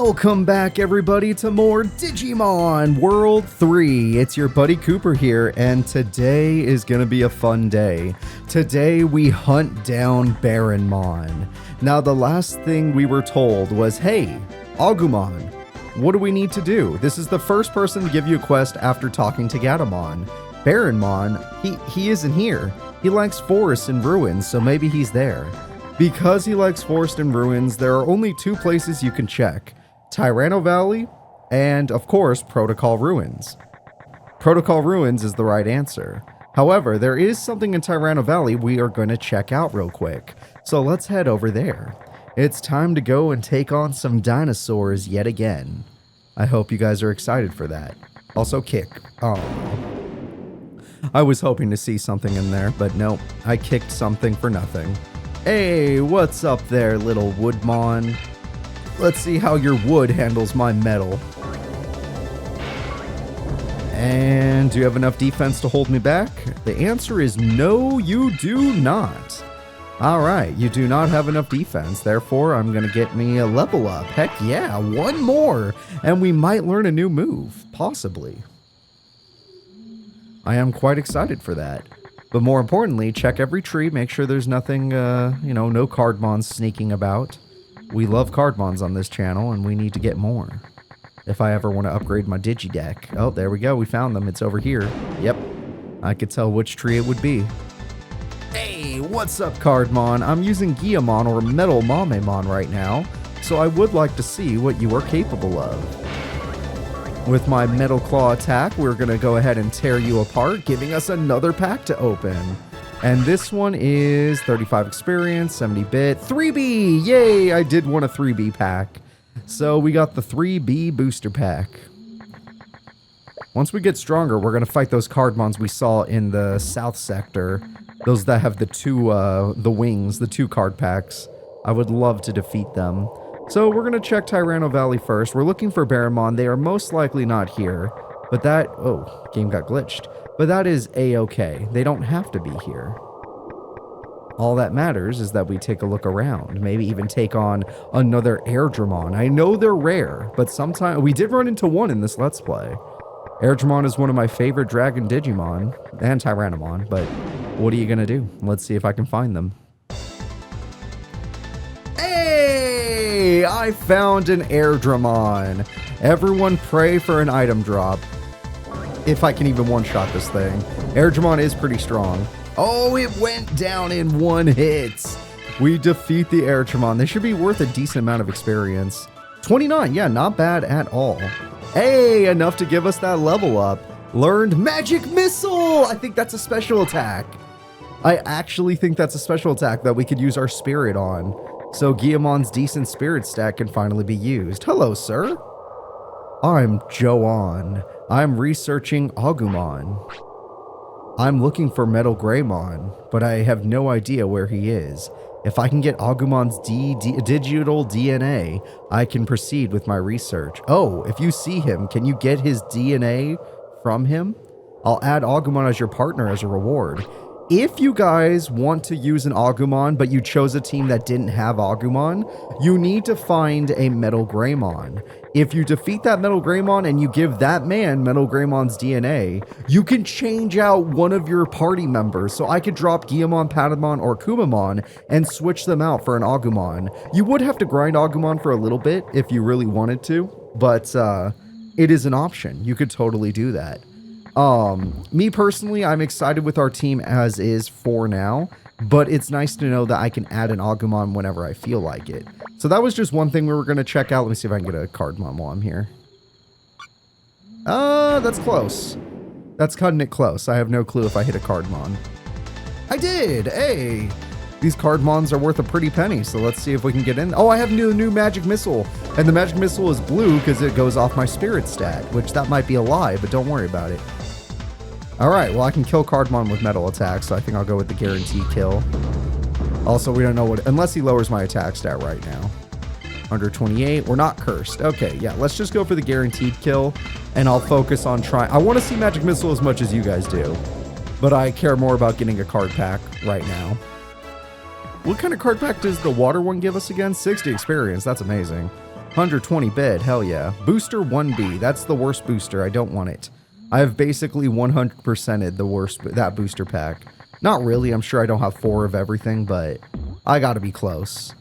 Welcome back, everybody, to more Digimon World 3. It's your buddy Cooper here, and today is going to be a fun day. Today, we hunt down Baronmon. Now, the last thing we were told was, hey, Agumon, what do we need to do? This is the first person to give you a quest after talking to Agumon. Baronmon, he isn't here. He likes forests and ruins, so maybe he's there. Because he likes forest and ruins, there are only two places you can check. Tyrano Valley, and of course, Protocol Ruins. Protocol Ruins is the right answer. However, there is something in Tyrano Valley we are going to check out real quick. So let's head over there. It's time to go and take on some dinosaurs yet again. I hope you guys are excited for that. Also, kick. Oh. I was hoping to see something in there, but nope, I kicked something for nothing. Hey, what's up there, little Woodmon? Let's see how your wood handles my metal. And do you have enough defense to hold me back? The answer is no, you do not. Alright, you do not have enough defense, therefore I'm gonna get me a level up. Heck yeah, one more! And we might learn a new move, possibly. I am quite excited for that. But more importantly, check every tree, make sure there's nothing, no Cardmons sneaking about. We love Cardmons on this channel, and we need to get more. If I ever want to upgrade my Digideck. Oh, there we go, we found them, it's over here. Yep, I could tell which tree it would be. Hey, what's up, Cardmon? I'm using Agumon or MetalGreymon right now, so I would like to see what you are capable of. With my Metal Claw attack, we're going to go ahead and tear you apart, giving us another pack to open. And this one is 35 experience, 70 bit, 3B! Yay! I did want a 3B pack. So we got the 3B booster pack. Once we get stronger, we're going to fight those Cardmons we saw in the south sector. Those that have the two card packs. I would love to defeat them. So we're going to check Tyrano Valley first. We're looking for Baronmon. They are most likely not here. But that... Oh, game got glitched. But that is a-okay. They don't have to be here. All that matters is that we take a look around. Maybe even take on another Airdramon. I know they're rare, but sometimes... We did run into one in this Let's Play. Airdramon is one of my favorite Dragon Digimon. And Tyranomon. But what are you going to do? Let's see if I can find them. I found an Airdramon. Everyone pray for an item drop. If I can even one-shot this thing. Airdramon is pretty strong. Oh, it went down in one hit. We defeat the Airdramon. They should be worth a decent amount of experience. 29, yeah, not bad at all. Hey, enough to give us that level up. Learned Magic Missile. I think that's a special attack. I actually think that's a special attack that we could use our spirit on. So Agumon's decent spirit stat can finally be used. Hello, sir. I'm Joanne. I'm researching Agumon. I'm looking for MetalGreymon, but I have no idea where he is. If I can get Agumon's digital DNA, I can proceed with my research. Oh, if you see him, can you get his DNA from him? I'll add Agumon as your partner as a reward. If you guys want to use an Agumon, but you chose a team that didn't have Agumon, you need to find a MetalGreymon. If you defeat that MetalGreymon and you give that man MetalGreymon's DNA, you can change out one of your party members. So I could drop Agumon, Patamon, or Kumamon and switch them out for an Agumon. You would have to grind Agumon for a little bit if you really wanted to, but it is an option. You could totally do that. Me personally, I'm excited with our team as is for now, but it's nice to know that I can add an Agumon whenever I feel like it. So that was just one thing we were going to check out. Let me see if I can get a Cardmon while I'm here. That's close. That's cutting it close. I have no clue if I hit a Cardmon. I did! Hey! These Cardmons are worth a pretty penny, so let's see if we can get in. Oh, I have new Magic Missile, and the Magic Missile is blue because it goes off my spirit stat, which that might be a lie, but don't worry about it. Alright, well I can kill Cardmon with metal attacks, so I think I'll go with the guaranteed kill. Also, we don't know what... Unless he lowers my attack stat right now. Under 28, we're not cursed. Okay, yeah, let's just go for the guaranteed kill, and I'll focus on trying... I want to see Magic Missile as much as you guys do, but I care more about getting a card pack right now. What kind of card pack does the water one give us again? 60 experience, that's amazing. 120 bid, hell yeah. Booster 1B, that's the worst booster, I don't want it. I have basically 100%ed the worst, that booster pack. Not really, I'm sure I don't have 4 of everything, but I gotta be close.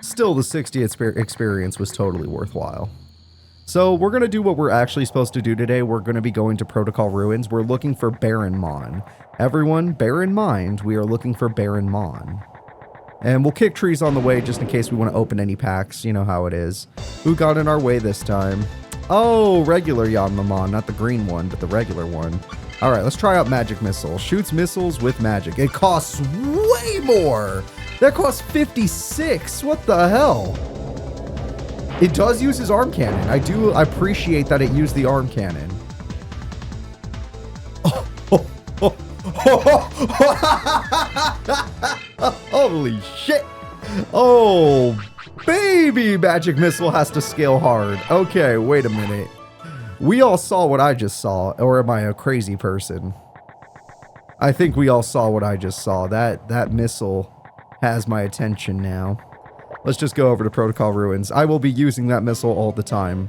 Still, the 60th experience was totally worthwhile. So we're gonna do what we're actually supposed to do today. We're gonna be going to Protocol Ruins. We're looking for Baronmon. Everyone, bear in mind, we are looking for Baronmon. And we'll kick trees on the way just in case we want to open any packs. You know how it is. Who got in our way this time? Oh, regular Yanmamon. Not the green one, but the regular one. All right, let's try out Magic Missile. Shoots missiles with magic. It costs way more. That costs 56. What the hell? It does use his arm cannon. I do appreciate that it used the arm cannon. Holy shit. Oh, baby, Magic Missile has to scale hard. Okay, wait a minute. We all saw what I just saw, or am I a crazy person? I think we all saw what I just saw. That missile has my attention now. Let's just go over to Protocol Ruins. I will be using that missile all the time.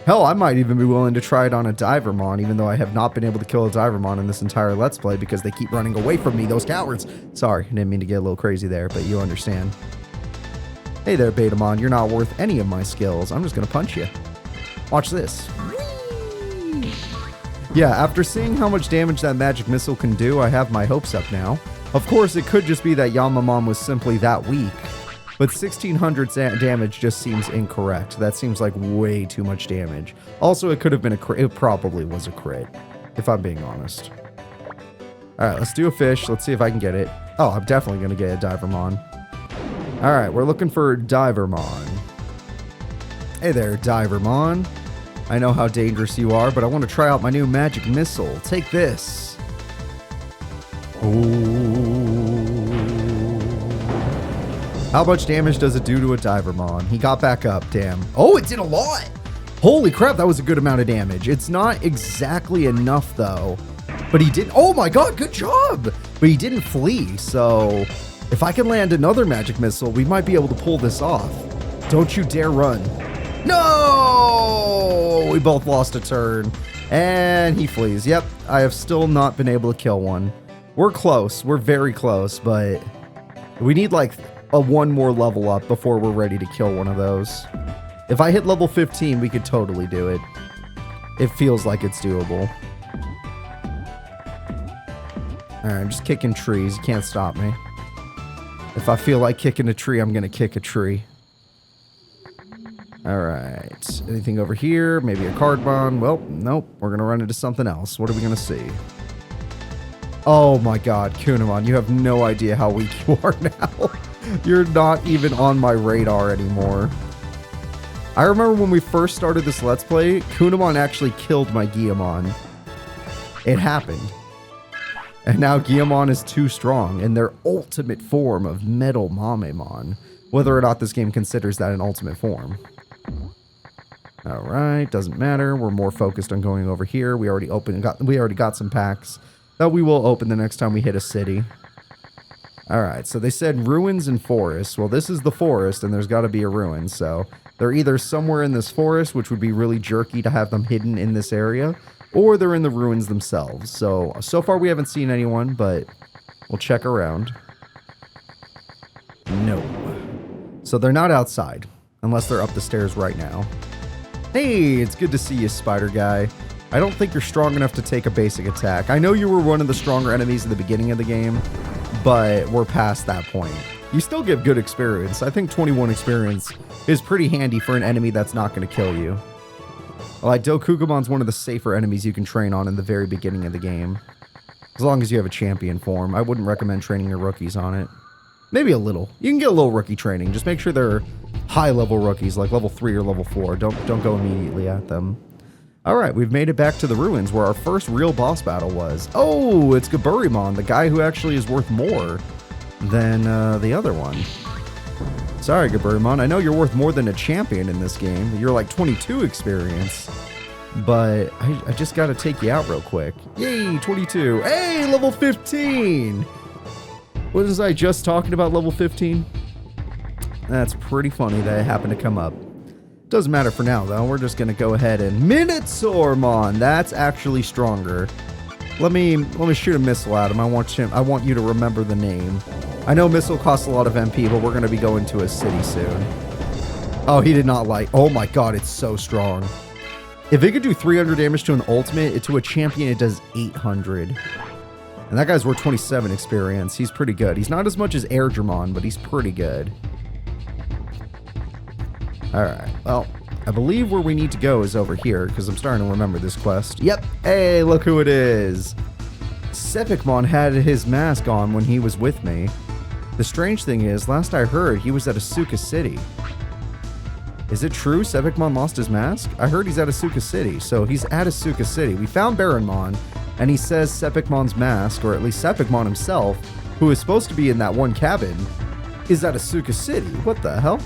Hell, I might even be willing to try it on a Divermon, even though I have not been able to kill a Divermon in this entire Let's Play because they keep running away from me, those cowards. Sorry, I didn't mean to get a little crazy there, but you understand. Hey there, Betamon, you're not worth any of my skills. I'm just gonna punch you. Watch this. Whee! Yeah, after seeing how much damage that Magic Missile can do, I have my hopes up now. Of course, it could just be that Yanmamon was simply that weak. But 1600 damage just seems incorrect. That seems like way too much damage. Also, it could have been a crit. It probably was a crit, if I'm being honest. All right, let's do a fish. Let's see if I can get it. Oh, I'm definitely going to get a Divermon. All right, we're looking for Divermon. Hey there, Divermon. I know how dangerous you are, but I want to try out my new Magic Missile. Take this. Ooh. How much damage does it do to a Divermon? He got back up, damn. Oh, it did a lot. Holy crap, that was a good amount of damage. It's not exactly enough, though. But he did. Oh my god, good job. But he didn't flee, so if I can land another Magic Missile, we might be able to pull this off. Don't you dare run. No! We both lost a turn. And he flees. Yep, I have still not been able to kill one. We're close. We're very close, but we need like a one more level up before we're ready to kill one of those. If I hit level 15, we could totally do it. It feels like it's doable. Alright, I'm just kicking trees. You can't stop me. If I feel like kicking a tree, I'm gonna kick a tree. Alright. Anything over here? Maybe a Cardmon? Well, nope. We're gonna run into something else. What are we gonna see? Oh my god, Kunamon, you have no idea how weak you are now. You're not even on my radar anymore. I remember when we first started this Let's Play, Kunamon actually killed my Guillemon. It happened. And now Guillemon is too strong in their ultimate form of Metal Mamemon. Whether or not this game considers that an ultimate form. Alright, doesn't matter. We're more focused on going over here. We already got some packs that we will open the next time we hit a city. Alright, so they said ruins and forests. Well, this is the forest, and there's got to be a ruin, so they're either somewhere in this forest, which would be really jerky to have them hidden in this area, or they're in the ruins themselves. So far we haven't seen anyone, but we'll check around. No. So they're not outside, unless they're up the stairs right now. Hey, it's good to see you, Spider Guy. I don't think you're strong enough to take a basic attack. I know you were one of the stronger enemies at the beginning of the game, but we're past that point. You still give good experience. I think 21 experience is pretty handy for an enemy that's not going to kill you. Like, Dokugamon's one of the safer enemies you can train on in the very beginning of the game. As long as you have a champion form. I wouldn't recommend training your rookies on it. Maybe a little. You can get a little rookie training. Just make sure they're high-level rookies, like level 3 or level 4. Don't go immediately at them. Alright, we've made it back to the ruins where our first real boss battle was. Oh, it's Gaburimon, the guy who actually is worth more than the other one. Sorry, Gaburimon, I know you're worth more than a champion in this game. You're like 22 experience. But I just gotta take you out real quick. Yay, 22. Hey, level 15! What was I just talking about, level 15? That's pretty funny that it happened to come up. Doesn't matter for now, though. We're just going to go ahead and... Minotaurmon! That's actually stronger. Let me shoot a missile at him. I want you to remember the name. I know missile costs a lot of MP, but we're going to be going to a city soon. Oh, he did not like... Oh my god, it's so strong. If it could do 300 damage to an ultimate, to a champion, it does 800. And that guy's worth 27 experience. He's pretty good. He's not as much as Agumon, but he's pretty good. Alright, well, I believe where we need to go is over here, because I'm starting to remember this quest. Yep, hey, look who it is. Sepikmon had his mask on when he was with me. The strange thing is, last I heard, he was at Asuka City. Is it true Sepikmon lost his mask? I heard he's at Asuka City, so he's at Asuka City. We found Baronmon, and he says Sepikmon's mask, or at least Sepikmon himself, who is supposed to be in that one cabin, is at Asuka City. What the hell?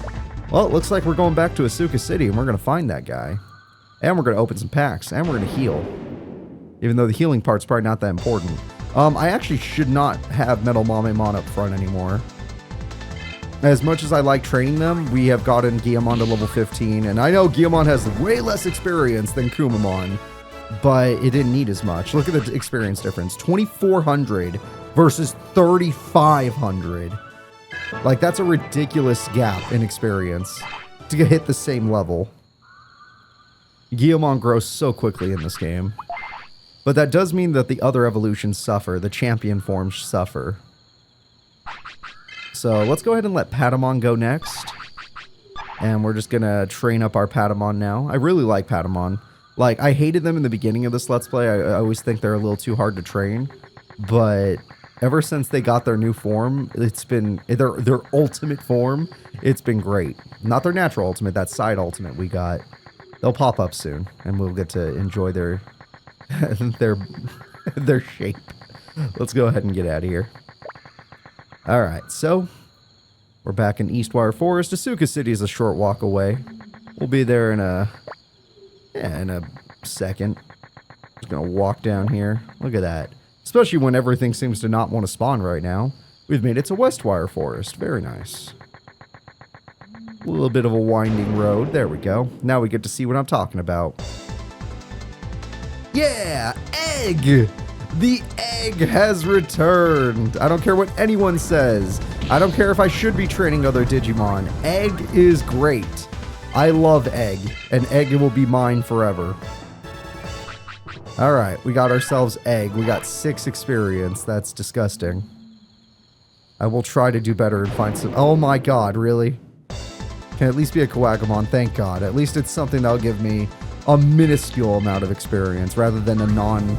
Well, it looks like we're going back to Asuka City, and we're going to find that guy. And we're going to open some packs, and we're going to heal. Even though the healing part's probably not that important. I actually should not have MetalGreymon up front anymore. As much as I like training them, we have gotten Agumon to level 15, and I know Agumon has way less experience than Kumamon, but it didn't need as much. Look at the experience difference. 2,400 versus 3,500. Like, that's a ridiculous gap in experience to hit the same level. Agumon grows so quickly in this game. But that does mean that the other evolutions suffer. The champion forms suffer. So let's go ahead and let Patamon go next. And we're just going to train up our Patamon now. I really like Patamon. Like, I hated them in the beginning of this Let's Play. I always think they're a little too hard to train. But ever since they got their new form, it's been... Their ultimate form, it's been great. Not their natural ultimate, that side ultimate we got. They'll pop up soon. And we'll get to enjoy their shape. Let's go ahead and get out of here. Alright, so we're back in Eastwire Forest. Asuka City is a short walk away. We'll be there in a second. Just gonna walk down here. Look at that. Especially when everything seems to not want to spawn right now. We've made it to Westwire Forest. Very nice. A little bit of a winding road. There we go. Now we get to see what I'm talking about. Yeah! Egg! The egg has returned. I don't care what anyone says. I don't care if I should be training other Digimon. Egg is great. I love Egg, and Egg will be mine forever. Alright, we got ourselves Egg. We got 6 experience. That's disgusting. I will try to do better and find some... Oh my god, really? Can at least be a Agumon, thank god. At least it's something that'll give me a minuscule amount of experience rather than a non-amount.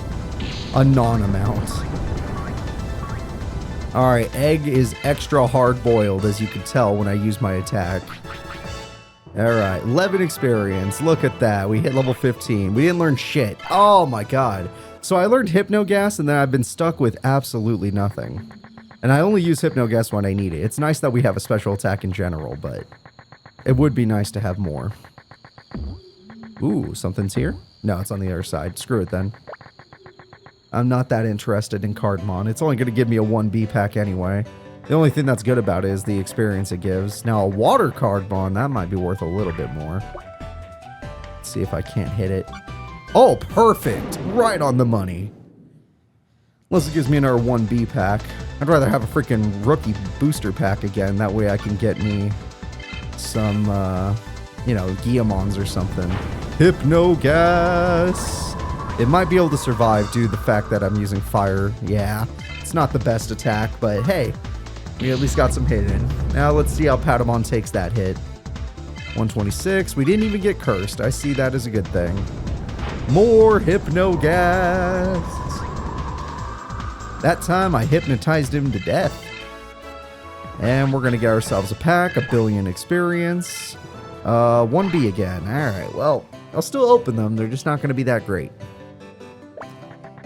Alright, Egg is extra hard-boiled, as you can tell when I use my attack. Alright, 11 experience. Look at that. We hit level 15. We didn't learn shit. Oh my god. So I learned Hypnogas, and then I've been stuck with absolutely nothing. And I only use Hypnogas when I need it. It's nice that we have a special attack in general, but it would be nice to have more. Ooh, something's here? No, it's on the other side. Screw it then. I'm not that interested in Cardmon. It's only going to give me a 1B pack anyway. The only thing that's good about it is the experience it gives. Now, a water Cardmon, that might be worth a little bit more. Let's see if I can't hit it. Oh, perfect! Right on the money. Unless it gives me another 1B pack. I'd rather have a freaking rookie booster pack again. That way I can get me some, you know, Agumons or something. Hypnogas! It might be able to survive due to the fact that I'm using fire. Yeah, it's not the best attack, but hey, we at least got some hit in. Now let's see how Patamon takes that hit. 126. We didn't even get cursed. I see that as a good thing. More Hypnogas. That time I hypnotized him to death. And we're going to get ourselves a pack, 1 billion experience. 1B again. Alright, well, I'll still open them. They're just not going to be that great.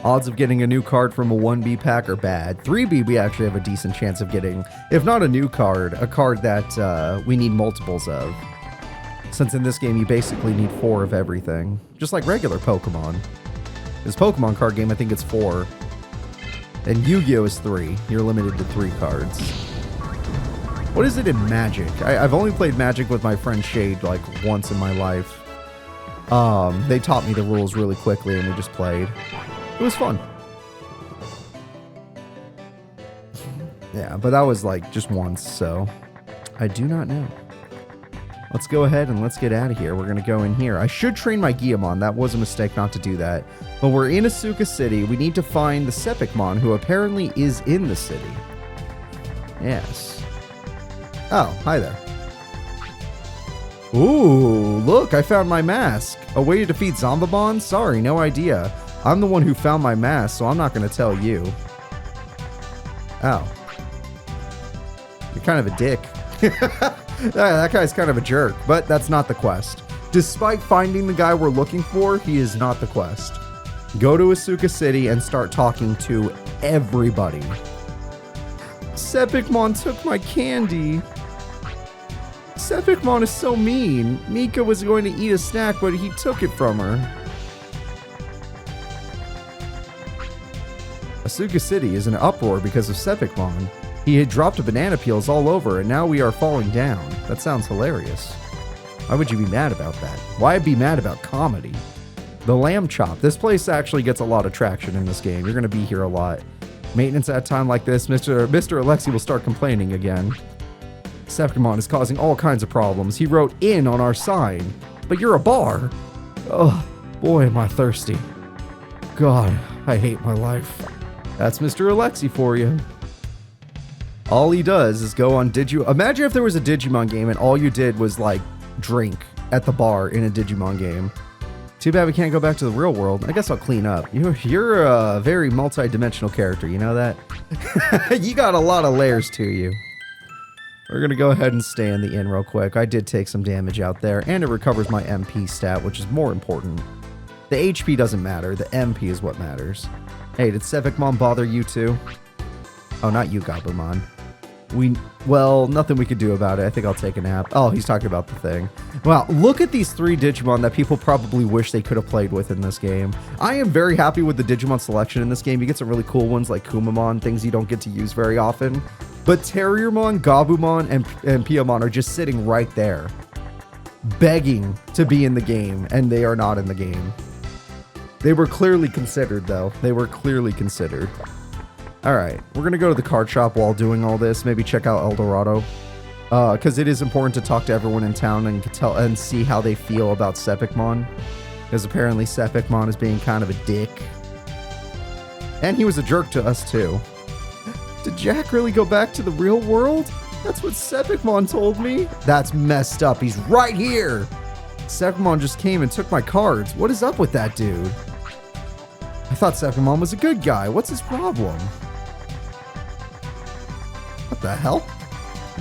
Odds of getting a new card from a 1B pack are bad. 3B we actually have a decent chance of getting, if not a new card, a card that we need multiples of. Since in this game you basically need 4 of everything. Just like regular Pokemon. This Pokemon card game I think it's 4. And Yu-Gi-Oh is 3. You're limited to 3 cards. What is it in Magic? I've only played Magic with my friend Shade like once in my life. They taught me the rules really quickly and we just played. It was fun. Yeah, but that was like just once, so I do not know. Let's go ahead and let's get out of here. We're going to go in here. I should train my Agumon. That was a mistake not to do that. But we're in Asuka City. We need to find the Sepikmon, who apparently is in the city. Yes. Oh, hi there. Ooh, look, I found my mask. A way to defeat Zombabon? Sorry, no idea. I'm the one who found my mask, so I'm not going to tell you. Oh. You're kind of a dick. That guy's kind of a jerk, but that's not the quest. Despite finding the guy we're looking for, he is not the quest. Go to Asuka City and start talking to everybody. Sepikmon took my candy. Sepikmon is so mean. Mika was going to eat a snack, but he took it from her. Asuka City is in an uproar because of Sepikmon. He had dropped banana peels all over, and now we are falling down. That sounds hilarious. Why would you be mad about that? Why be mad about comedy? The Lamb Chop. This place actually gets a lot of traction in this game. You're going to be here a lot. Maintenance at a time like this, Mr. Alexi will start complaining again. Sepikmon is causing all kinds of problems. He wrote in on our sign. But you're a bar. Oh, boy, am I thirsty. God, I hate my life. That's Mr. Alexi for you. All he does is go on Digimon. Imagine if there was a Digimon game and all you did was like drink at the bar in a Digimon game. Too bad we can't go back to the real world. I guess I'll clean up. You're a very multi-dimensional character, you know that? You got a lot of layers to you. We're going to go ahead and stay in the inn real quick. I did take some damage out there, and it recovers my MP stat, which is more important. The HP doesn't matter. The MP is what matters. Hey, did Sepikmon bother you too? Oh, not you, Gabumon. Well, nothing we could do about it. I think I'll take a nap. Oh, he's talking about the thing. Wow, look at these 3 Digimon that people probably wish they could have played with in this game. I am very happy with the Digimon selection in this game. You get some really cool ones like Kumamon, things you don't get to use very often. But Terriermon, Gabumon, and Piamon are just sitting right there, begging to be in the game, and they are not in the game. They were clearly considered, though. They were clearly considered. Alright, we're going to go to the card shop while doing all this. Maybe check out El Dorado. Because it is important to talk to everyone in town and see how they feel about Sepikmon. Because apparently Sepikmon is being kind of a dick. And he was a jerk to us too. Did Jack really go back to the real world? That's what Sepikmon told me. That's messed up. He's right here. Sepikmon just came and took my cards. What is up with that dude? I thought Sepikmon was a good guy. What's his problem? What the hell?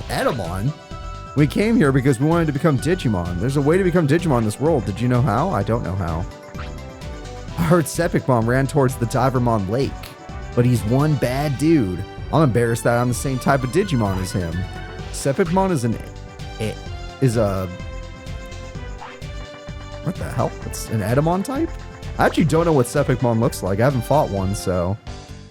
Etemon? We came here because we wanted to become Digimon. There's a way to become Digimon in this world. Did you know how? I don't know how. I heard Sepikmon ran towards the Divermon Lake, but he's one bad dude. I'm embarrassed that I'm the same type of Digimon as him. Sepikmon is a what the hell? It's an Etemon type? I actually don't know what Sepikmon looks like. I haven't fought one, so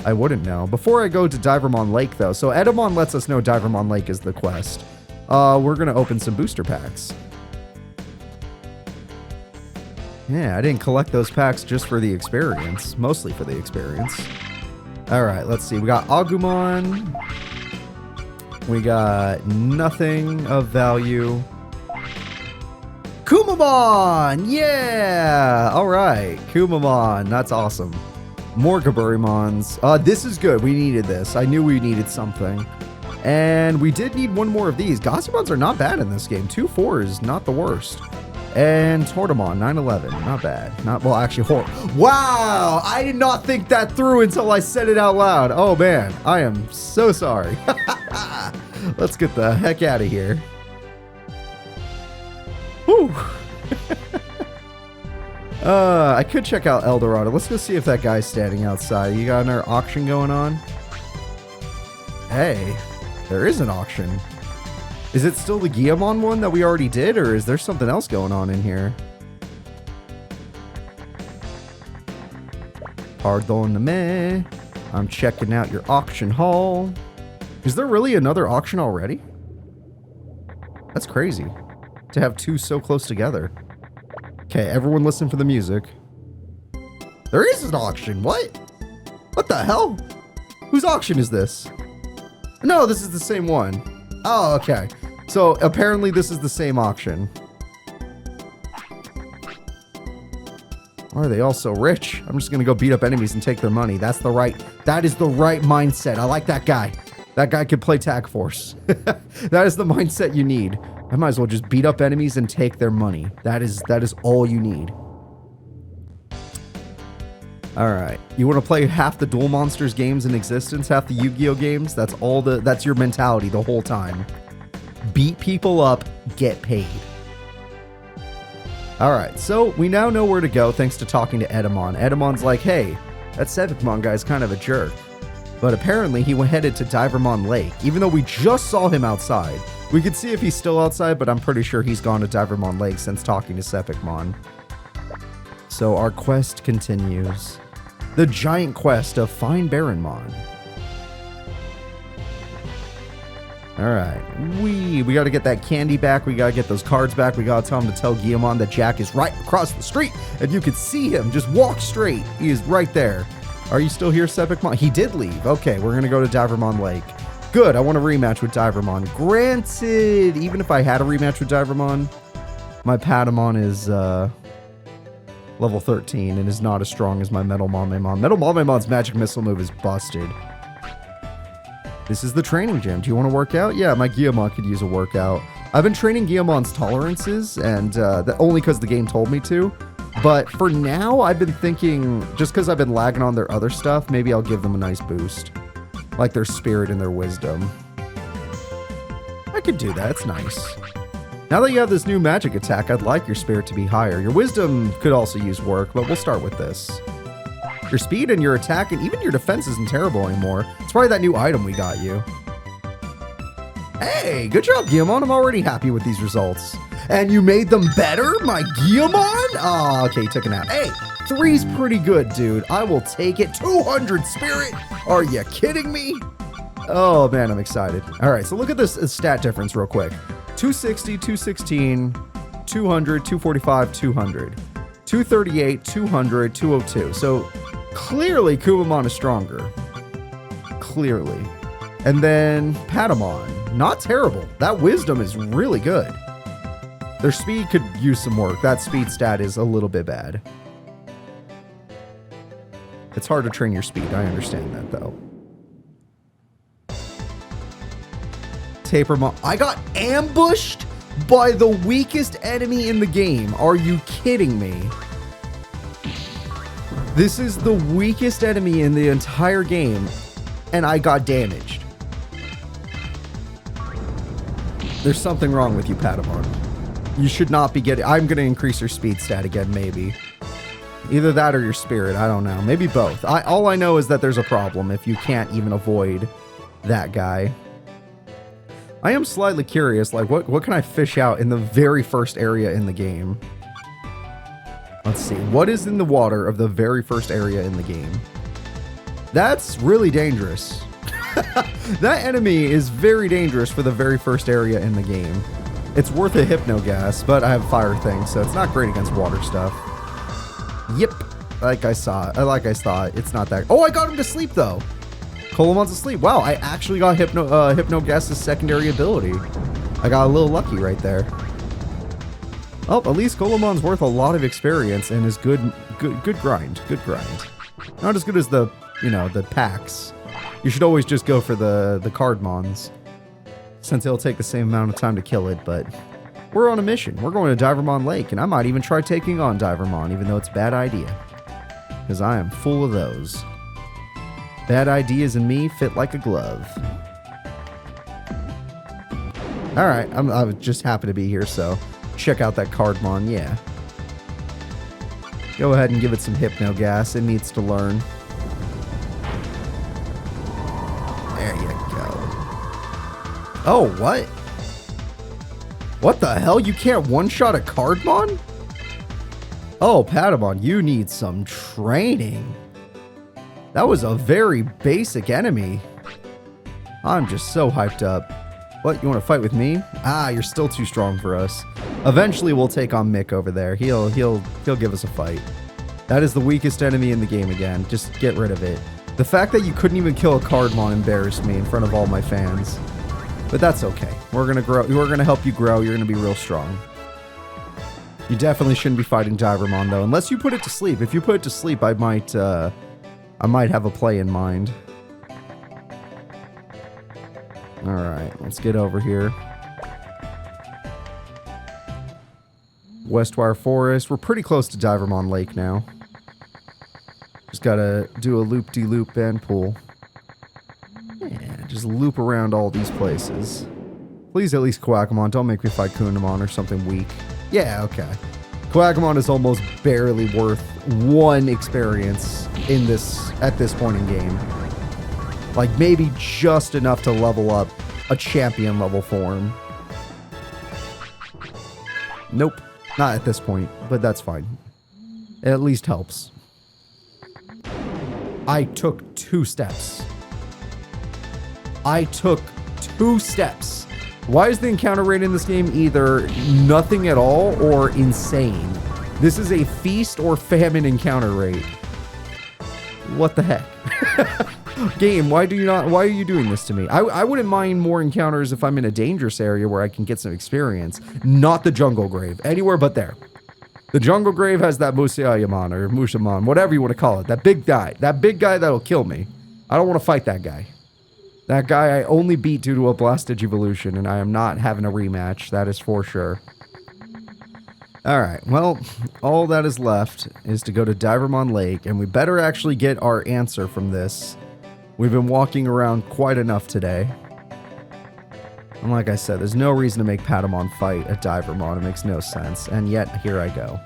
I wouldn't know. Before I go to Divermon Lake, though, so Etemon lets us know Divermon Lake is the quest. We're going to open some booster packs. Yeah, I didn't collect those packs just for the experience. Mostly for the experience. Alright, let's see. We got Agumon. We got nothing of value. Kumamon! Yeah! Alright, Kumamon. That's awesome. More Baronmons. This is good. We needed this. I knew we needed something. And we did need one more of these. Gossipons are not bad in this game. 2-4 is not the worst. And Tortamon, 911. Not bad. Well, actually, wow! I did not think that through until I said it out loud. Oh, man. I am so sorry. Let's get the heck out of here. Whew. I could check out El Dorado. Let's go see if that guy's standing outside. You got another auction going on? Hey, there is an auction. Is it still the Agumon one that we already did, or is there something else going on in here? Pardon me. I'm checking out your auction haul. Is there really another auction already? That's crazy to have two so close together. Okay, everyone listen for the music. There is an auction. What? What the hell? Whose auction is this? No, this is the same one. Oh, okay. So apparently this is the same auction. Why are they all so rich? I'm just gonna go beat up enemies and take their money. That is the right mindset. I like that guy. That guy could play Tag Force. That is the mindset you need. I might as well just beat up enemies and take their money. That is all you need. All right. You want to play half the Duel Monsters games in existence, half the Yu-Gi-Oh games? That's your mentality the whole time. Beat people up, get paid. All right. So we now know where to go thanks to talking to Etemon. Etemon's like, hey, that Sepikmon guy's kind of a jerk. But apparently he headed to Divermon Lake, even though we just saw him outside. We could see if he's still outside, but I'm pretty sure he's gone to Divermon Lake since talking to Sepikmon. So our quest continues. The giant quest of find Baronmon. Alright. We got to get that candy back. We got to get those cards back. We got to tell him to tell Guillemon that Jack is right across the street. And you could see him. Just walk straight. He is right there. Are you still here, Sepikmon? He did leave. Okay, we're going to go to Divermon Lake. Good. I want a rematch with Divermon. Granted, even if I had a rematch with Divermon, my Patamon is level 13 and is not as strong as my MetalGreymon. MetalGreymon's magic missile move is busted. This is the training gym. Do you want to work out? Yeah, my Guillemon could use a workout. I've been training Guillemon's tolerances, and only because the game told me to. But for now, I've been thinking, just because I've been lagging on their other stuff, maybe I'll give them a nice boost. Like their spirit and their wisdom. I could do that. It's nice. Now that you have this new magic attack, I'd like your spirit to be higher. Your wisdom could also use work, but we'll start with this. Your speed and your attack and even your defense isn't terrible anymore. It's probably that new item we got you. Hey, good job, Guillemon. I'm already happy with these results. And you made them better, my Guillemon? Oh, okay, took a nap. Hey, 3's pretty good, dude. I will take it. 200 spirit? Are you kidding me? Oh, man, I'm excited. All right, so look at this stat difference real quick. 260, 216, 200, 245, 200. 238, 200, 202. So clearly Kumamon is stronger. Clearly. And then Patamon, not terrible. That wisdom is really good. Their speed could use some work. That speed stat is a little bit bad. It's hard to train your speed. I understand that, though. Tapermon. I got ambushed by the weakest enemy in the game. Are you kidding me? This is the weakest enemy in the entire game, and I got damaged. There's something wrong with you, Patamon. You should not be getting... I'm going to increase your speed stat again, maybe. Either that or your spirit. I don't know. Maybe both. All I know is that there's a problem if you can't even avoid that guy. I am slightly curious, like, what can I fish out in the very first area in the game? Let's see. What is in the water of the very first area in the game? That's really dangerous. That enemy is very dangerous for the very first area in the game. It's worth a Hypno Gas, but I have Fire Thing, so it's not great against water stuff. Yep. Like I thought. It's not that... Oh, I got him to sleep, though. Colomon's asleep. Wow, I actually got Hypno Gas's secondary ability. I got a little lucky right there. Oh, at least Colomon's worth a lot of experience and is good grind. Good grind. Not as good as the, the packs. You should always just go for the Cardmons, since it'll take the same amount of time to kill it, but we're on a mission. We're going to Divermon Lake, and I might even try taking on Divermon, even though it's a bad idea. Because I am full of those. Bad ideas and me fit like a glove. Alright, I just happen to be here, so check out that Cardmon, yeah. Go ahead and give it some Hypno Gas. It needs to learn. There you go. Oh, what? What the hell? You can't one-shot a Cardmon? Oh, Patamon, you need some training. That was a very basic enemy. I'm just so hyped up. What, you want to fight with me? Ah, you're still too strong for us. Eventually, we'll take on Mick over there. He'll give us a fight. That is the weakest enemy in the game again. Just get rid of it. The fact that you couldn't even kill a Cardmon embarrassed me in front of all my fans. But that's okay. We're gonna grow. We're gonna help you grow. You're gonna be real strong. You definitely shouldn't be fighting Divermon though, unless you put it to sleep. If you put it to sleep, I might have a play in mind. All right, let's get over here. Westwire Forest. We're pretty close to Divermon Lake now. Just gotta do a loop-de-loop and pull. Yeah, just loop around all these places. Please at least Agumon. Don't make me fight Kunamon or something weak. Yeah, okay. Agumon is almost barely worth 1 experience in this at this point in game. Like maybe just enough to level up a champion level form. Nope, not at this point, but that's fine. It at least helps. I took 2 steps. I took 2 steps. Why is the encounter rate in this game either nothing at all or insane? This is a feast or famine encounter rate. What the heck? Game, why are you doing this to me? I wouldn't mind more encounters if I'm in a dangerous area where I can get some experience. Not the Jungle Grave. Anywhere but there. The Jungle Grave has that Musayamon or Mushamon, whatever you want to call it. That big guy. That big guy that'll kill me. I don't want to fight that guy. That guy I only beat due to a Blastage Evolution, and I am not having a rematch. That is for sure. Alright, well, all that is left is to go to Divermon Lake, and we better actually get our answer from this. We've been walking around quite enough today. And like I said, there's no reason to make Patamon fight a Divermon. It makes no sense. And yet, here I go.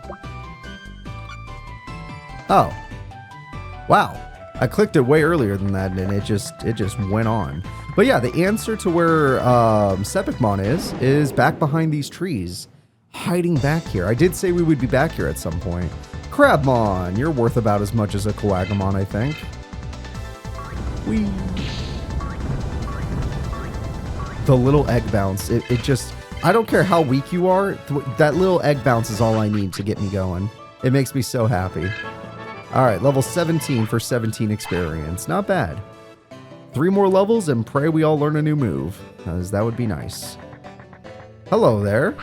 Oh. Wow. I clicked it way earlier than that, and it just went on. But yeah, the answer to where Sepikmon is back behind these trees. Hiding back here. I did say we would be back here at some point. Crabmon, you're worth about as much as a Agumon, I think. Whee. The little egg bounce, it just, I don't care how weak you are, that little egg bounce is all I need to get me going. It makes me so happy. Alright, level 17 for 17 experience. Not bad. 3 more levels and pray we all learn a new move, because that would be nice. Hello there.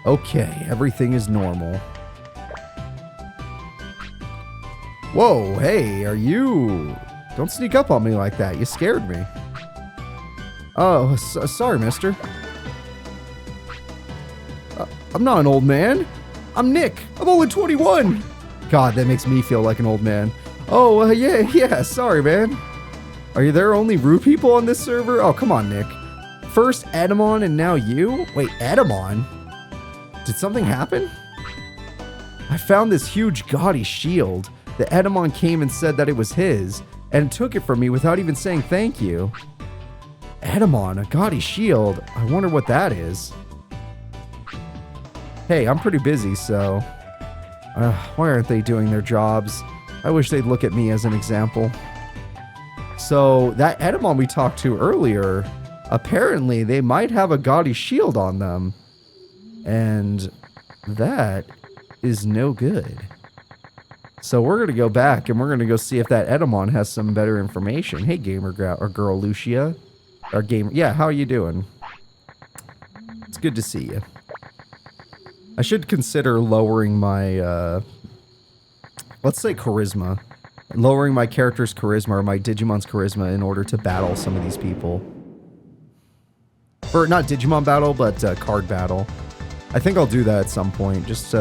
Okay, everything is normal. Whoa, hey, are you... Don't sneak up on me like that, you scared me. Oh, sorry, mister. I'm not an old man. I'm Nick. I'm only 21. God, that makes me feel like an old man. Oh, yeah, sorry, man. Are you there only rude people on this server? Oh, come on, Nick. First Etemon and now you? Wait, Etemon? Did something happen? I found this huge gaudy shield. The Etemon came and said that it was his, and took it from me without even saying thank you. Etemon, a gaudy shield. I wonder what that is. Hey, I'm pretty busy, so... why aren't they doing their jobs? I wish they'd look at me as an example. So, that Etemon we talked to earlier, apparently they might have a gaudy shield on them. And that is no good. So we're going to go back and we're going to go see if that Etemon has some better information. Hey, gamer or girl Lucia. Or gamer. Yeah, how are you doing? It's good to see you. I should consider lowering my, let's say charisma. Lowering my character's charisma or my Digimon's charisma in order to battle some of these people. Or not Digimon battle, but card battle. I think I'll do that at some point. Just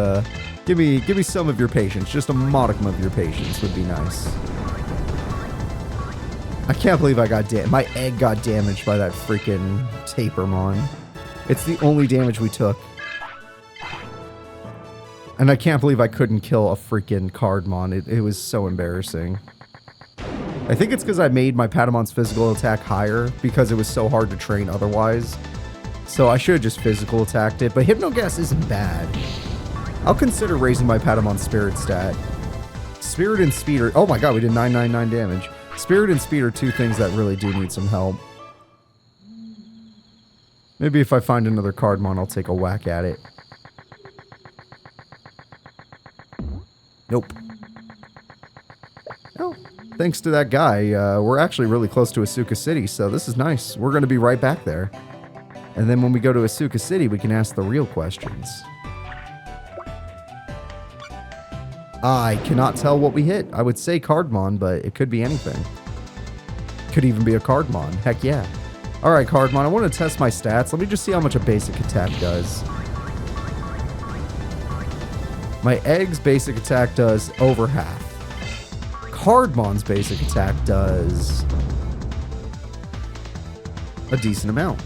give me some of your patience. Just a modicum of your patience would be nice. I can't believe I got my egg got damaged by that freaking Tapermon. It's the only damage we took. And I can't believe I couldn't kill a freaking Cardmon. It was so embarrassing. I think it's because I made my Patamon's physical attack higher because it was so hard to train otherwise. So I should have just physical attacked it, but Hypnogas isn't bad. I'll consider raising my Patamon's spirit stat. Spirit and speed are... Oh my god, we did 999 damage. Spirit and speed are 2 things that really do need some help. Maybe if I find another Cardmon, I'll take a whack at it. Nope. Oh, thanks to that guy, we're actually really close to Asuka City, so this is nice. We're going to be right back there. And then when we go to Asuka City, we can ask the real questions. I cannot tell what we hit. I would say Cardmon, but it could be anything. Could even be a Cardmon. Heck yeah. Alright, Cardmon, I want to test my stats. Let me just see how much a basic attack does. My egg's basic attack does over half. Cardmon's basic attack does a decent amount.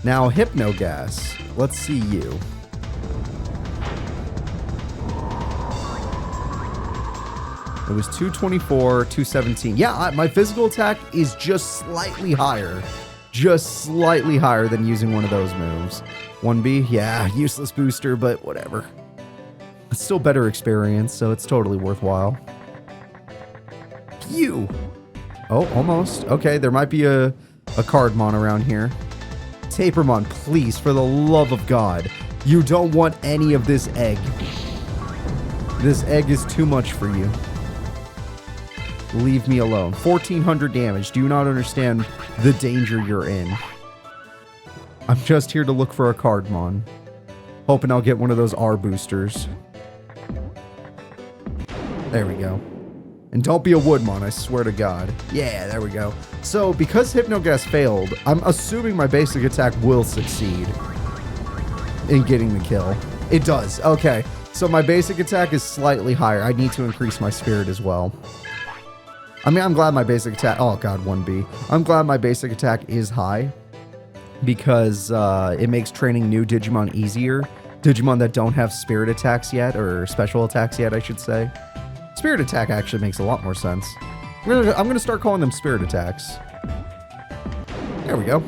Now, Hypnogas. Let's see you. It was 224, 217. Yeah, my physical attack is just slightly higher. Just slightly higher than using one of those moves. 1B, yeah, useless booster, but whatever. It's still better experience, so it's totally worthwhile. Pew! Oh, almost. Okay, there might be a Cardmon around here. Tapermon, please, for the love of God. You don't want any of this egg. This egg is too much for you. Leave me alone. 1400 damage. Do you not understand the danger you're in? I'm just here to look for a Cardmon. Hoping I'll get one of those R boosters. There we go. And don't be a Woodmon, I swear to God. Yeah, there we go. So, because Hypnogas failed, I'm assuming my basic attack will succeed in getting the kill. It does. Okay. So my basic attack is slightly higher. I need to increase my spirit as well. I mean, I'm glad my basic attack... Oh, God, 1B. I'm glad my basic attack is high because it makes training new Digimon easier. Digimon that don't have spirit attacks yet, or special attacks yet, I should say. Spirit attack actually makes a lot more sense. I'm gonna start calling them spirit attacks. There we go.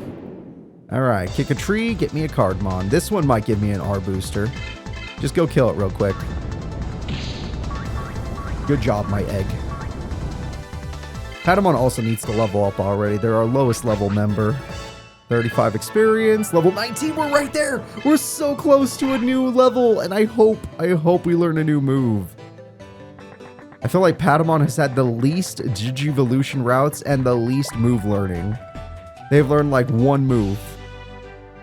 Alright, kick a tree, get me a Cardmon. This one might give me an R booster. Just go kill it real quick. Good job, my egg. Patamon also needs to level up already. They're our lowest level member. 35 experience, level 19, we're right there! We're so close to a new level, and I hope we learn a new move. I feel like Patamon has had the least Digivolution routes and the least move learning. They've learned like one move.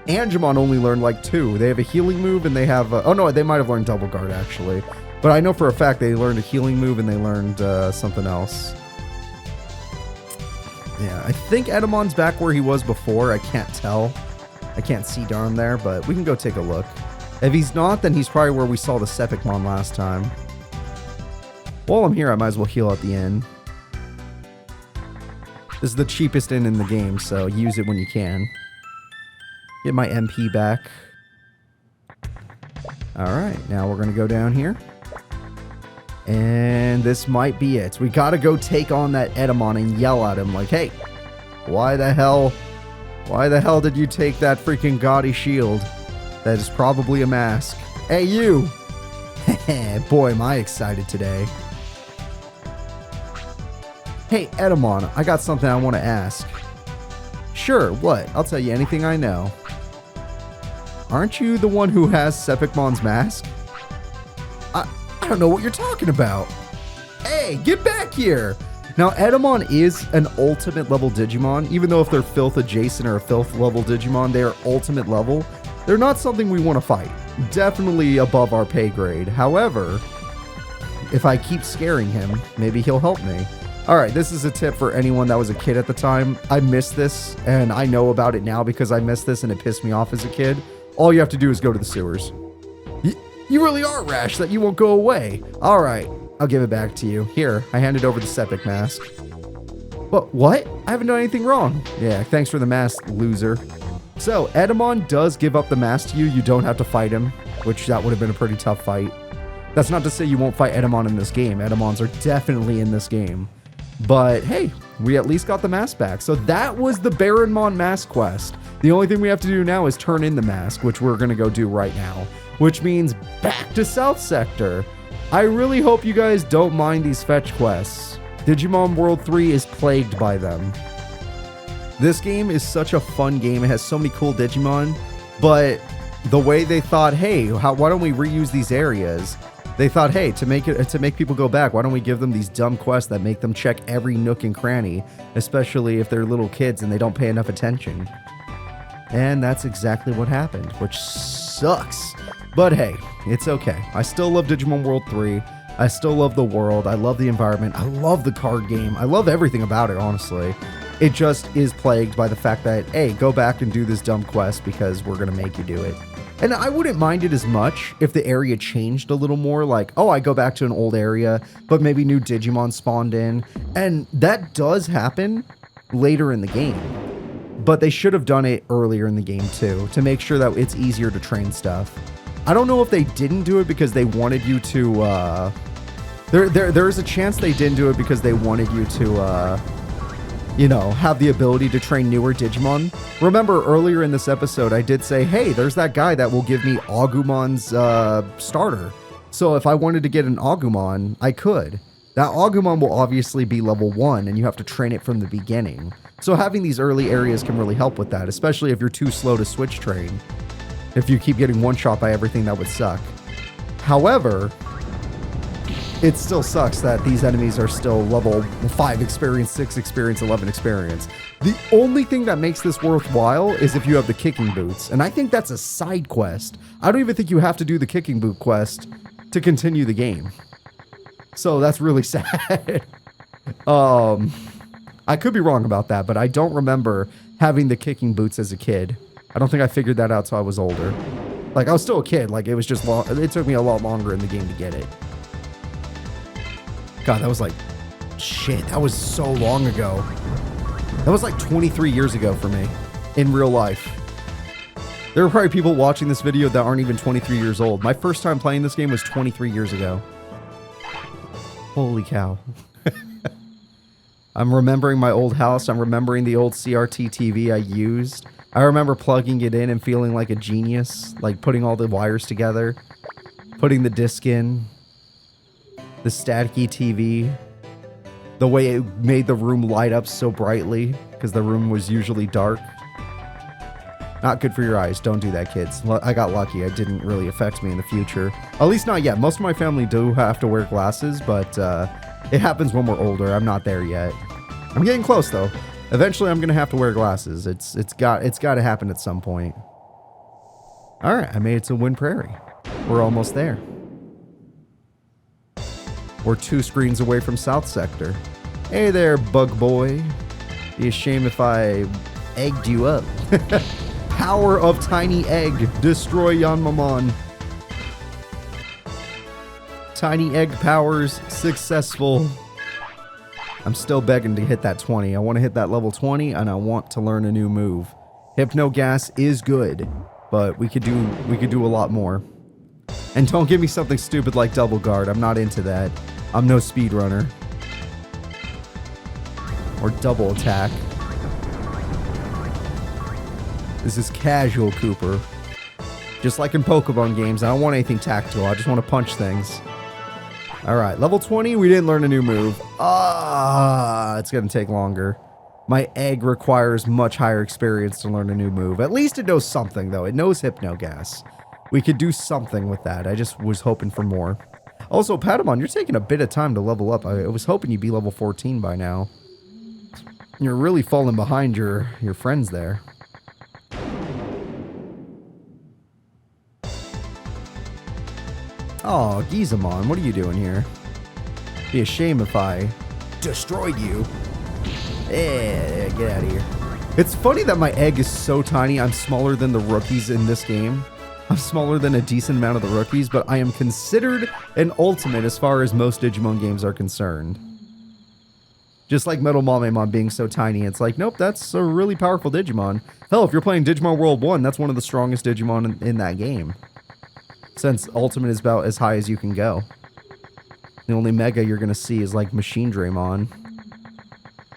Agumon only learned like two. They have a healing move and they have... oh no, they might have learned Double Guard actually. But I know for a fact they learned a healing move and they learned something else. Yeah, I think Etemon's back where he was before. I can't tell. I can't see darn there, but we can go take a look. If he's not, then he's probably where we saw the Sepikmon last time. While I'm here, I might as well heal at the inn. This is the cheapest inn in the game, so use it when you can. Get my MP back. Alright, now we're going to go down here. And this might be it. We got to go take on that Etemon and yell at him like, hey, why the hell did you take that freaking gaudy shield? That is probably a mask. Hey, you! Boy, am I excited today. Hey, Etemon, I got something I want to ask. Sure, what? I'll tell you anything I know. Aren't you the one who has Sepikmon's mask? I don't know what you're talking about. Hey, get back here! Now, Etemon is an ultimate level Digimon. Even though if they're filth adjacent or a filth level Digimon, they are ultimate level. They're not something we want to fight. Definitely above our pay grade. However, if I keep scaring him, maybe he'll help me. Alright, this is a tip for anyone that was a kid at the time. I missed this, and I know about it now because I missed this and it pissed me off as a kid. All you have to do is go to the sewers. You really are rash that you won't go away. Alright, I'll give it back to you. Here, I handed over the Sepik mask. But what? I haven't done anything wrong. Yeah, thanks for the mask, loser. So, Etemon does give up the mask to you. You don't have to fight him, which that would have been a pretty tough fight. That's not to say you won't fight Etemon in this game. Etemons are definitely in this game. But hey, we at least got the mask back. So that was the Baronmon mask quest. The only thing we have to do now is turn in the mask, which we're going to go do right now. Which means back to South Sector. I really hope you guys don't mind these fetch quests. Digimon World 3 is plagued by them. This game is such a fun game. It has so many cool Digimon, but the way they thought, hey, why don't we reuse these areas? They thought, hey, to make people go back, why don't we give them these dumb quests that make them check every nook and cranny, especially if they're little kids and they don't pay enough attention. And that's exactly what happened, which sucks. But hey, it's okay. I still love Digimon World 3. I still love the world. I love the environment. I love the card game. I love everything about it, honestly. It just is plagued by the fact that, hey, go back and do this dumb quest because we're going to make you do it. And I wouldn't mind it as much if the area changed a little more, like, oh, I go back to an old area, but maybe new Digimon spawned in. And that does happen later in the game. But they should have done it earlier in the game, too, to make sure that it's easier to train stuff. I don't know if they didn't do it because they wanted you to, there is a chance they didn't do it because they wanted you to, you know, have the ability to train newer Digimon. Remember earlier in this episode, I did say, hey, there's that guy that will give me Agumon's starter. So if I wanted to get an Agumon, I could. That Agumon will obviously be level 1 and you have to train it from the beginning. So having these early areas can really help with that, especially if you're too slow to switch train. If you keep getting one shot by everything, that would suck. However, it still sucks that these enemies are still level 5 experience, 6 experience, 11 experience. The only thing that makes this worthwhile is if you have the kicking boots. And I think that's a side quest. I don't even think you have to do the kicking boot quest to continue the game. So that's really sad. I could be wrong about that, but I don't remember having the kicking boots as a kid. I don't think I figured that out till I was older. Like, I was still a kid. Like, it was just long. It took me a lot longer in the game to get it. God, that was like, shit, that was so long ago. That was like 23 years ago for me, in real life. There are probably people watching this video that aren't even 23 years old. My first time playing this game was 23 years ago. Holy cow. I'm remembering my old house. I'm remembering the old CRT TV I used. I remember plugging it in and feeling like a genius, like putting all the wires together, putting the disc in. The staticky TV, the way it made the room light up so brightly because the room was usually dark. Not good for your eyes. Don't do that, kids. I got lucky. It didn't really affect me in the future. At least not yet. Most of my family do have to wear glasses, but it happens when we're older. I'm not there yet. I'm getting close though. Eventually, I'm gonna have to wear glasses. It's got to happen at some point. All right, I made it to Wind Prairie. We're almost there. We're 2 screens away from South Sector. Hey there, bug boy. Be a shame if I egged you up. Power of Tiny Egg. Destroy Yanmamon. Tiny Egg powers successful. I'm still begging to hit that 20. I want to hit that level 20 and I want to learn a new move. Hypno Gas is good, but we could do a lot more. And don't give me something stupid like Double Guard. I'm not into that. I'm no speedrunner. Or Double Attack. This is casual Cooper. Just like in Pokemon games, I don't want anything tactile. I just want to punch things. Alright, level 20, we didn't learn a new move. It's going to take longer. My egg requires much higher experience to learn a new move. At least it knows something, though. It knows Hypno Gas. We could do something with that. I just was hoping for more. Also, Patamon, you're taking a bit of time to level up. I was hoping you'd be level 14 by now. You're really falling behind your friends there. Oh, Gizamon, what are you doing here? Be a shame if I destroyed you. Yeah, get out of here. It's funny that my egg is so tiny. I'm smaller than the rookies in this game. I'm smaller than a decent amount of the rookies, but I am considered an ultimate as far as most Digimon games are concerned. Just like MetalGreymon being so tiny, it's like, nope, that's a really powerful Digimon. Hell, if you're playing Digimon World 1, that's one of the strongest Digimon in that game. Since Ultimate is about as high as you can go. The only Mega you're going to see is like MetalGreymon.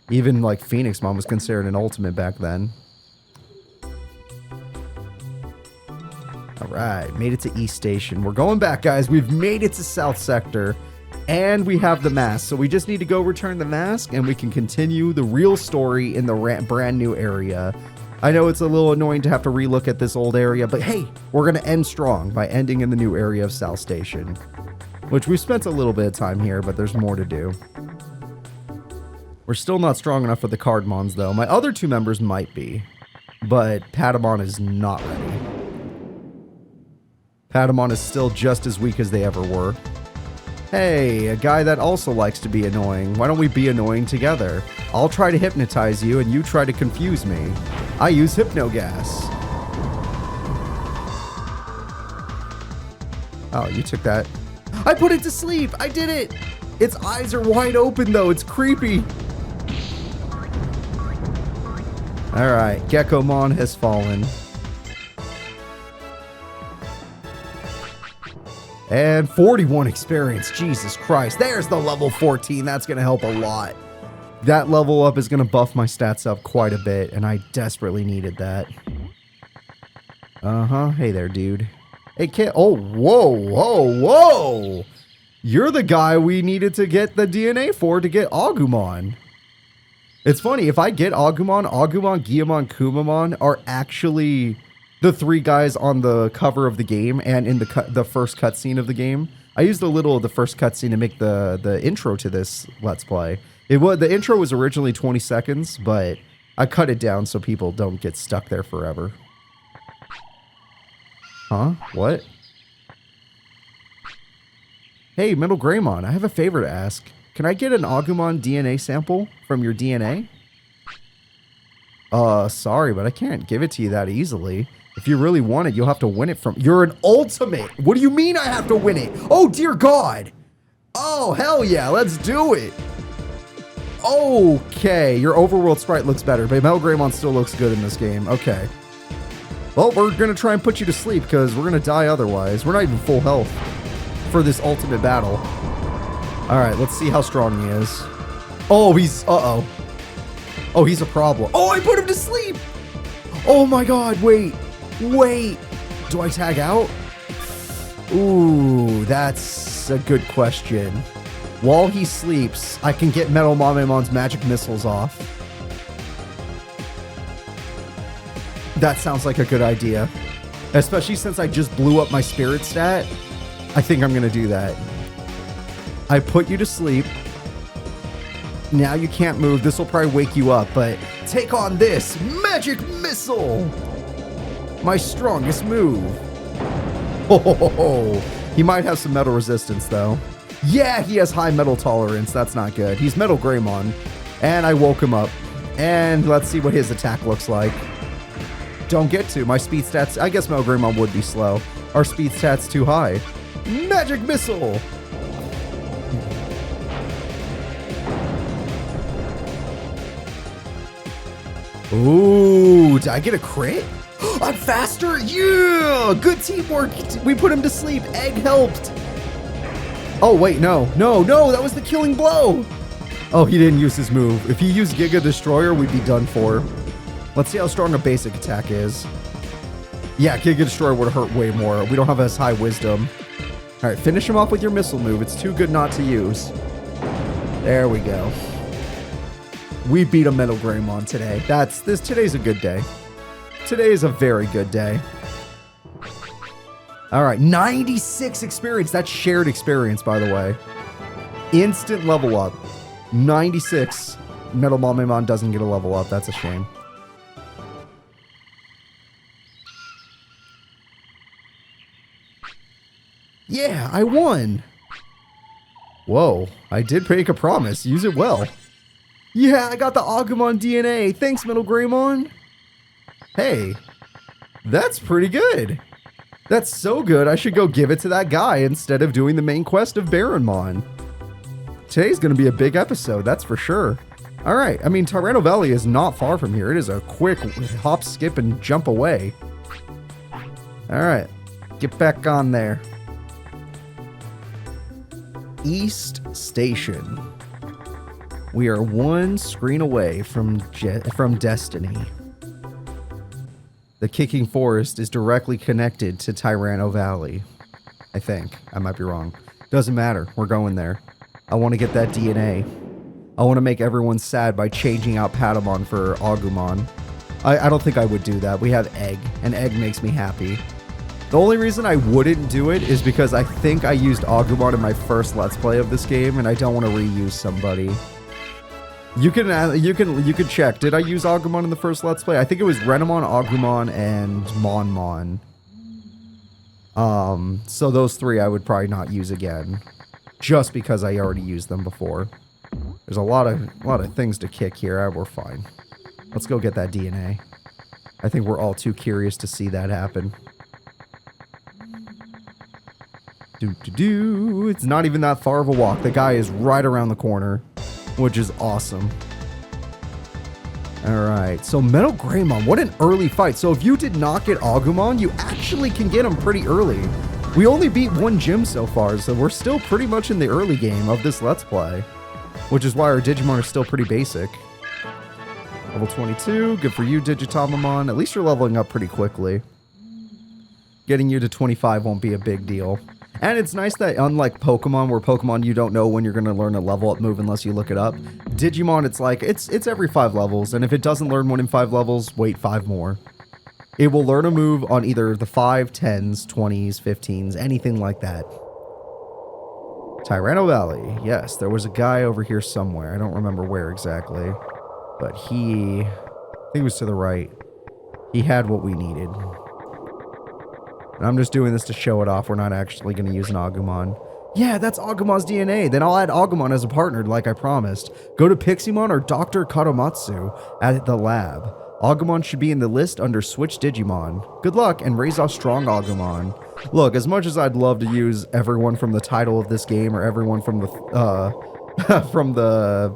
Even like Phoenixmon was considered an Ultimate back then. Alright, made it to East Station. We're going back, guys. We've made it to South Sector. And we have the mask. So we just need to go return the mask and we can continue the real story in the brand new area. I know it's a little annoying to have to relook at this old area, but hey, we're going to end strong by ending in the new area of South Station, which we've spent a little bit of time here, but there's more to do. We're still not strong enough for the Cardmons, though. My other 2 members might be, but Patamon is not ready. Patamon is still just as weak as they ever were. Hey, a guy that also likes to be annoying. Why don't we be annoying together? I'll try to hypnotize you and you try to confuse me. I use Hypnogas. Oh, you took that. I put it to sleep. I did it. Its eyes are wide open, though. It's creepy. All right, Geckomon has fallen. And 41 experience. Jesus Christ. There's the level 14. That's going to help a lot. That level up is going to buff my stats up quite a bit, and I desperately needed that. Uh-huh. Hey there, dude. Hey, kid. Oh, whoa, whoa, whoa. You're the guy we needed to get the DNA for to get Agumon. It's funny. If I get Agumon, Guiamon, Kumamon are actually the 3 guys on the cover of the game and in the first cutscene of the game. I used a little of the first cutscene to make the intro to this Let's Play. The intro was originally 20 seconds, but I cut it down so people don't get stuck there forever. Huh? What? Hey, MetalGreymon, I have a favor to ask. Can I get an Agumon DNA sample from your DNA? Sorry, but I can't give it to you that easily. If you really want it, you'll have to win it from... You're an ultimate! What do you mean I have to win it? Oh, dear God! Oh, hell yeah, let's do it! Okay, your overworld sprite looks better, but MetalGreymon still looks good in this game. Okay. Well, we're gonna try and put you to sleep, because we're gonna die otherwise. We're not even full health for this ultimate battle. Alright, let's see how strong he is. Oh, he's... Uh-oh. Oh, he's a problem. Oh, I put him to sleep! Oh my God, wait. Wait. Do I tag out? Ooh, that's a good question. While he sleeps, I can get Metal Mamemon's magic missiles off. That sounds like a good idea. Especially since I just blew up my spirit stat. I think I'm going to do that. I put you to sleep. Now you can't move. This will probably wake you up, but take on this magic missile. My strongest move. Oh, he might have some metal resistance though. Yeah, he has high metal tolerance. That's not good. He's MetalGreymon. And I woke him up. And let's see what his attack looks like. Don't get to. My speed stats. I guess MetalGreymon would be slow. Our speed stats too high. Magic missile. Ooh, did I get a crit? I'm faster? Yeah! Good teamwork. We put him to sleep. Egg helped. Oh, wait, no. No, no, that was the killing blow. Oh, he didn't use his move. If he used Giga Destroyer, we'd be done for. Let's see how strong a basic attack is. Yeah, Giga Destroyer would hurt way more. We don't have as high wisdom. All right, finish him off with your missile move. It's too good not to use. There we go. We beat a MetalGreymon today. Today's a good day. Today is a very good day. All right, 96 experience. That's shared experience, by the way. Instant level up. 96. Metal Mamemon doesn't get a level up. That's a shame. Yeah, I won. Whoa, I did make a promise. Use it well. Yeah, I got the Agumon DNA. Thanks, MetalGreymon. Hey, that's pretty good. That's so good, I should go give it to that guy instead of doing the main quest of Baronmon. Today's going to be a big episode, that's for sure. All right, I mean, Tyrano Valley is not far from here. It is a quick hop, skip, and jump away. All right, get back on there. East Station. We are one screen away from Destiny. The Kicking Forest is directly connected to Tyrano Valley. I think. I might be wrong. Doesn't matter. We're going there. I want to get that DNA. I want to make everyone sad by changing out Patamon for Agumon. I don't think I would do that. We have Egg, and Egg makes me happy. The only reason I wouldn't do it is because I think I used Agumon in my first Let's Play of this game, and I don't want to reuse somebody. You can check. Did I use Agumon in the first Let's Play? I think it was Renamon, Agumon, and Monmon. So those three I would probably not use again, just because I already used them before. There's a lot of things to kick here. We're fine. Let's go get that DNA. I think we're all too curious to see that happen. It's not even that far of a walk. The guy is right around the corner, which is awesome. Alright, so MetalGreymon, what an early fight. So if you did not get Agumon, you actually can get him pretty early. We only beat one gym so far, so we're still pretty much in the early game of this Let's Play. Which is why our Digimon are still pretty basic. Level 22, good for you, Digitamamon. At least you're leveling up pretty quickly. Getting you to 25 won't be a big deal. And it's nice that unlike Pokemon, where Pokemon you don't know when you're going to learn a level up move unless you look it up, Digimon it's like, it's every 5 levels, and if it doesn't learn one in 5 levels, wait 5 more. It will learn a move on either the 5, 10s, 20s, 15s, anything like that. Tyrano Valley. Yes, there was a guy over here somewhere. I don't remember where exactly. But I think he was to the right. He had what we needed. And I'm just doing this to show it off. We're not actually going to use an Agumon. Yeah, that's Agumon's DNA. Then I'll add Agumon as a partner like I promised. Go to Piximon or Dr. Katamatsu at the lab. Agumon should be in the list under Switch Digimon. Good luck and raise a strong Agumon. Look, as much as I'd love to use everyone from the title of this game or everyone from the from the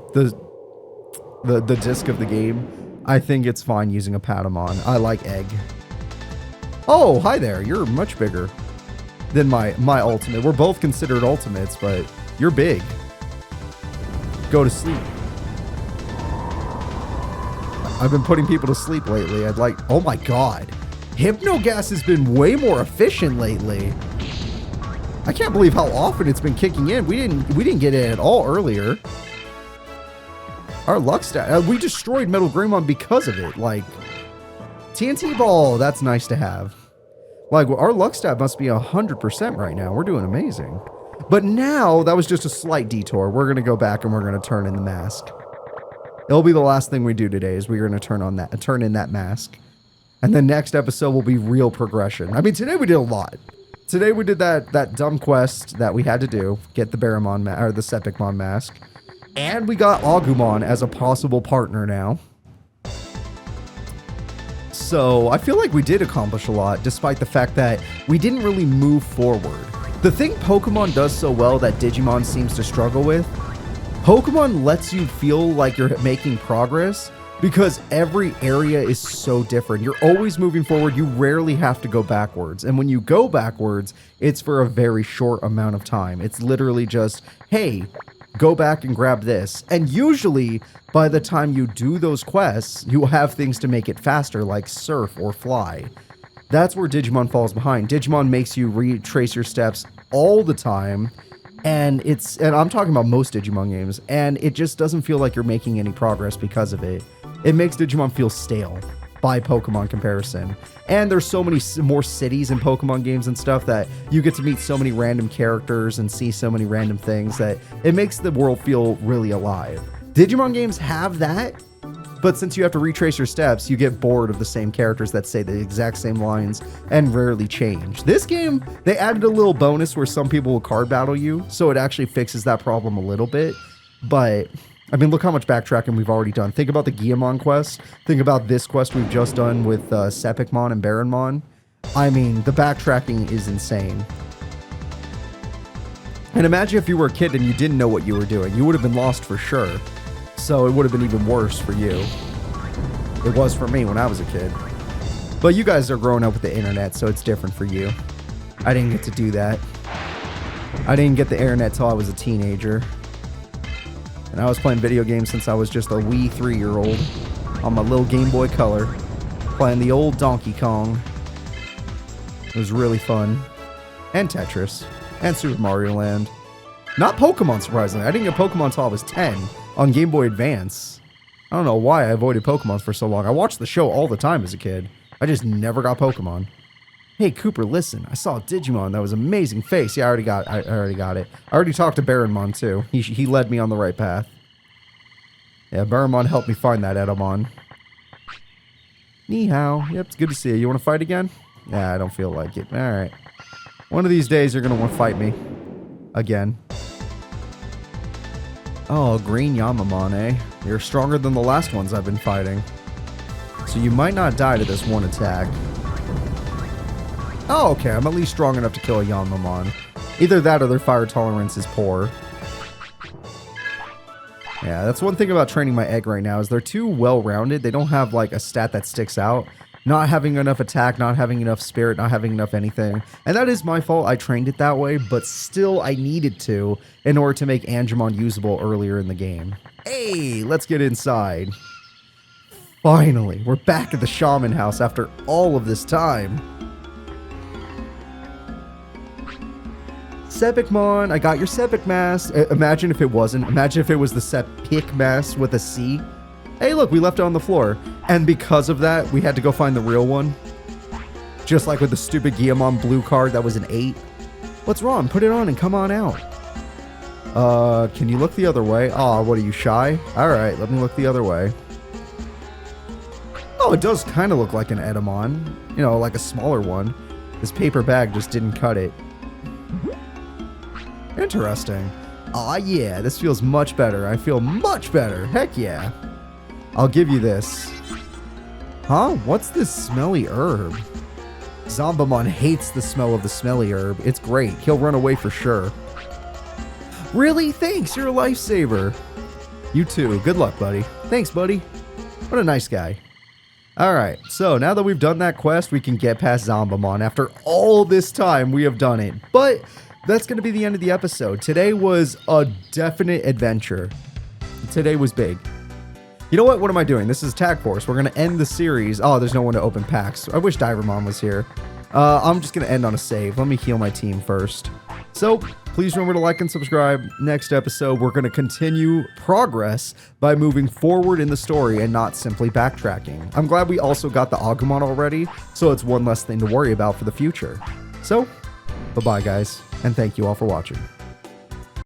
disc of the game, I think it's fine using a Patamon. I like Egg. Oh, hi there. You're much bigger than my ultimate. We're both considered ultimates, but you're big. Go to sleep. I've been putting people to sleep lately. Oh my god. Hypnogas has been way more efficient lately. I can't believe how often it's been kicking in. We didn't get it at all earlier. Our luck stat, we destroyed MetalGreymon because of it. Like, TNT ball, that's nice to have. Like, our luck stat must be 100% right now. We're doing amazing. But now, that was just a slight detour. We're going to go back and we're going to turn in the mask. It'll be the last thing we do today is we're going to turn in that mask. And the next episode will be real progression. I mean, today we did a lot. Today we did that dumb quest that we had to do. Get the Baronmon, or the Sepikmon mask. And we got Agumon as a possible partner now. So I feel like we did accomplish a lot, despite the fact that we didn't really move forward. The thing Pokemon does so well that Digimon seems to struggle with, Pokemon lets you feel like you're making progress because every area is so different. You're always moving forward. You rarely have to go backwards. And when you go backwards, it's for a very short amount of time. It's literally just, hey, go back and grab this. And usually, by the time you do those quests, you have things to make it faster, like surf or fly. That's where Digimon falls behind. Digimon makes you retrace your steps all the time. And I'm talking about most Digimon games, and it just doesn't feel like you're making any progress because of it. It makes Digimon feel stale by Pokemon comparison. And there's so many more cities in Pokemon games and stuff that you get to meet so many random characters and see so many random things that it makes the world feel really alive. Digimon games have that, but since you have to retrace your steps, you get bored of the same characters that say the exact same lines and rarely change. This game, they added a little bonus where some people will card battle you, so it actually fixes that problem a little bit. But, I mean, look how much backtracking we've already done. Think about the Agumon quest. Think about this quest we've just done with Sepikmon and Baronmon. I mean, the backtracking is insane. And imagine if you were a kid and you didn't know what you were doing. You would have been lost for sure. So it would have been even worse for you. It was for me when I was a kid. But you guys are growing up with the internet, so it's different for you. I didn't get to do that. I didn't get the internet till I was a teenager. And I was playing video games since I was just a wee 3-year-old on my little Game Boy Color, playing the old Donkey Kong. It was really fun. And Tetris. And Super Mario Land. Not Pokemon, surprisingly. I didn't get Pokemon until I was 10 on Game Boy Advance. I don't know why I avoided Pokemon for so long. I watched the show all the time as a kid. I just never got Pokemon. Hey, Cooper, listen. I saw a Digimon. That was amazing face. Yeah, I already got it. I already talked to Baronmon, too. He led me on the right path. Yeah, Baronmon helped me find that Etemon. Ni hao. Yep, it's good to see you. You want to fight again? Yeah, I don't feel like it. All right. One of these days, you're going to want to fight me. Again. Oh, Green Yamamon, eh? You're stronger than the last ones I've been fighting. So you might not die to this one attack. Oh, okay. I'm at least strong enough to kill a Yamamon. Either that or their fire tolerance is poor. Yeah, that's one thing about training my egg right now is they're too well-rounded. They don't have, like, a stat that sticks out. Not having enough attack, not having enough spirit, not having enough anything. And that is my fault. I trained it that way, but still I needed to in order to make Agumon usable earlier in the game. Hey, let's get inside. Finally, we're back at the Shaman house after all of this time. Sepikmon, I got your Sepik mask. Imagine if it wasn't. Imagine if it was the Sepik mask with a C. Hey, look, we left it on the floor. And because of that, we had to go find the real one. Just like with the stupid Guillemon blue card that was an 8. What's wrong? Put it on and come on out. Can you look the other way? Aw, what are you, shy? Alright, let me look the other way. Oh, it does kind of look like an Etemon. You know, like a smaller one. This paper bag just didn't cut it. Interesting. Aw, yeah, this feels much better. I feel much better. Heck yeah. I'll give you this. Huh? What's this smelly herb? Zombamon hates the smell of the smelly herb. It's great. He'll run away for sure. Really? Thanks. You're a lifesaver. You too. Good luck, buddy. Thanks, buddy. What a nice guy. Alright, so now that we've done that quest, we can get past Zombamon. After all this time, we have done it. But that's going to be the end of the episode. Today was a definite adventure. Today was big. You know what? What am I doing? This is Tag Force. We're going to end the series. Oh, there's no one to open packs. I wish Divermon was here. I'm just going to end on a save. Let me heal my team first. So, please remember to like and subscribe. Next episode, we're going to continue progress by moving forward in the story and not simply backtracking. I'm glad we also got the Agumon already, so it's one less thing to worry about for the future. So, bye-bye, guys, and thank you all for watching.